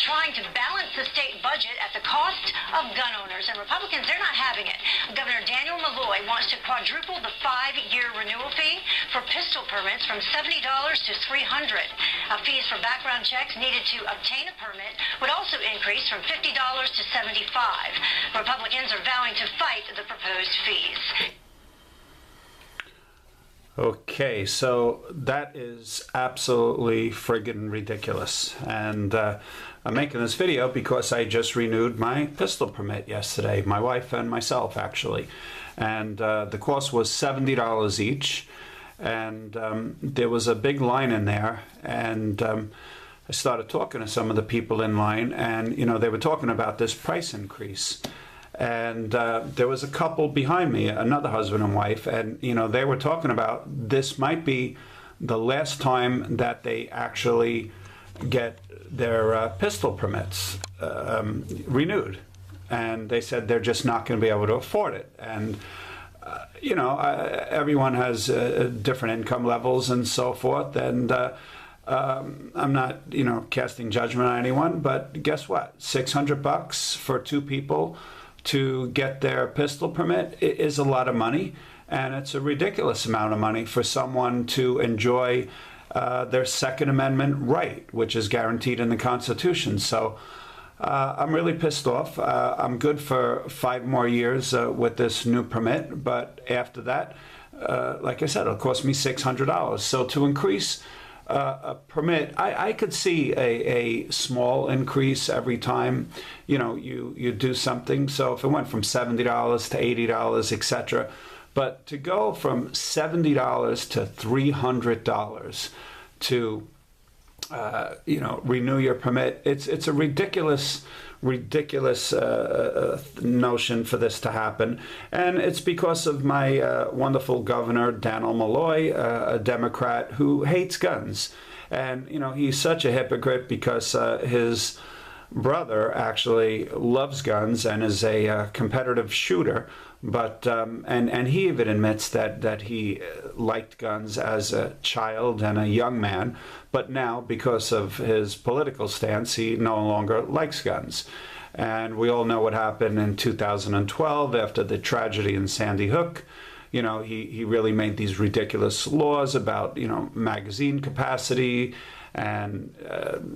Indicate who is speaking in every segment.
Speaker 1: trying to balance the state budget at the cost of gun owners. And Republicans, they're not having it. Governor Daniel Malloy wants to quadruple the 5-year renewal fee for pistol permits from $70 to $300. Fees for background checks needed to obtain a permit would also increase from $50 to $75. Republicans are vowing to fight the proposed fees.
Speaker 2: Okay, so that is absolutely friggin' ridiculous. And I'm making this video because I just renewed my pistol permit yesterday, my wife and myself actually. And the cost was $70 each. And there was a big line in there. And I started talking to some of the people in line, and you know, they were talking about this price increase. And there was a couple behind me, another husband and wife, and you know, they were talking about this might be the last time that they actually get their pistol permits renewed. And they said they're just not going to be able to afford it. And you know, everyone has different income levels and so forth. And I'm not, you know, casting judgment on anyone, but guess what? $600 for two people to get their pistol permit is a lot of money, and it's a ridiculous amount of money for someone to enjoy their Second Amendment right, which is guaranteed in the Constitution. So I'm really pissed off. I'm good for 5 more years with this new permit, but after that, like I said, it'll cost me $600. So to increase a permit, I could see a small increase every time, you know, you do something. So if it went from $70 to $80, etc. But to go from $70 to $300 to you know, renew your permit, it's a ridiculous notion for this to happen. And it's because of my wonderful governor, Daniel Malloy, a Democrat who hates guns. And, you know, he's such a hypocrite because his brother actually loves guns and is a competitive shooter. But and he even admits that he liked guns as a child and a young man, but now because of his political stance, he no longer likes guns. And we all know what happened in 2012 after the tragedy in Sandy Hook. You know, he really made these ridiculous laws about, you know, magazine capacity, and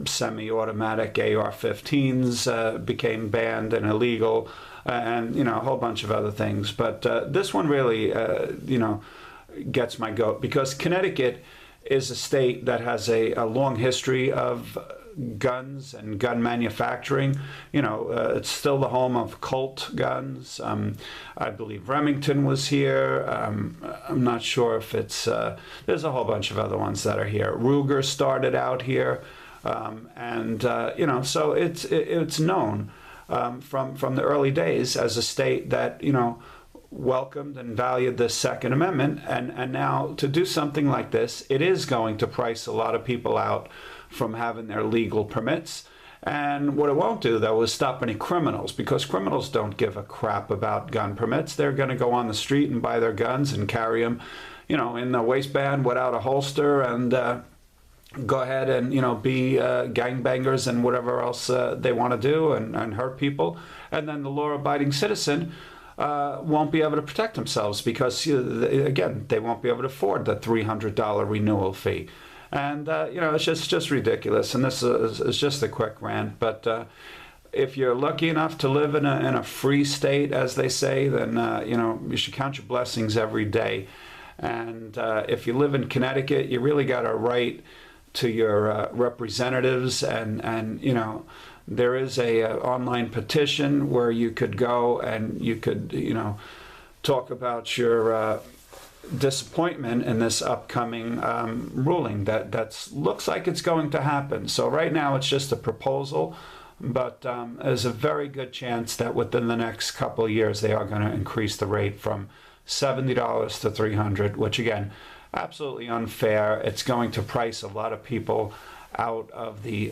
Speaker 2: semi-automatic AR-15s became banned and illegal. And, you know, a whole bunch of other things. But this one really, you know, gets my goat, because Connecticut is a state that has a long history of guns and gun manufacturing. You know, it's still the home of Colt guns. I believe Remington was here. I'm not sure if it's, there's a whole bunch of other ones that are here. Ruger started out here. And, you know, so it's known from the early days as a state that, you know, welcomed and valued the Second Amendment. And now to do something like this, it is going to price a lot of people out from having their legal permits. And what it won't do, though, is stop any criminals, because criminals don't give a crap about gun permits. They're going to go on the street and buy their guns and carry them, you know, in the waistband without a holster, and go ahead and, you know, be gangbangers and whatever else they want to do, and hurt people. And then the law-abiding citizen won't be able to protect themselves because, again, they won't be able to afford the $300 renewal fee. And, you know, it's just ridiculous. And this is just a quick rant. But if you're lucky enough to live in a free state, as they say, then, you know, you should count your blessings every day. And if you live in Connecticut, you really got a right to your representatives. And you know, there is a online petition where you could go and you could, you know, talk about your disappointment in this upcoming ruling that looks like it's going to happen. So right now it's just a proposal, but there's a very good chance that within the next couple of years they are going to increase the rate from $70 to $300, which again, absolutely unfair. It's going to price a lot of people out of the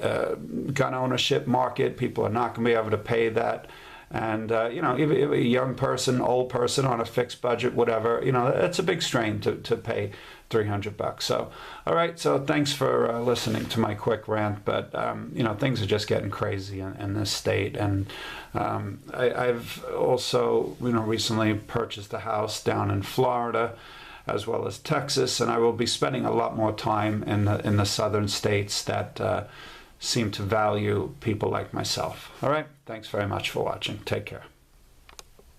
Speaker 2: gun ownership market. People are not going to be able to pay that. And, if a young person, old person on a fixed budget, whatever, it's a big strain to pay $300. So, all right. So thanks for listening to my quick rant. But, things are just getting crazy in this state. And I've also, recently purchased a house down in Florida as well as Texas. And I will be spending a lot more time in the southern states that seem to value people like myself. All right. Thanks very much for watching. Take care.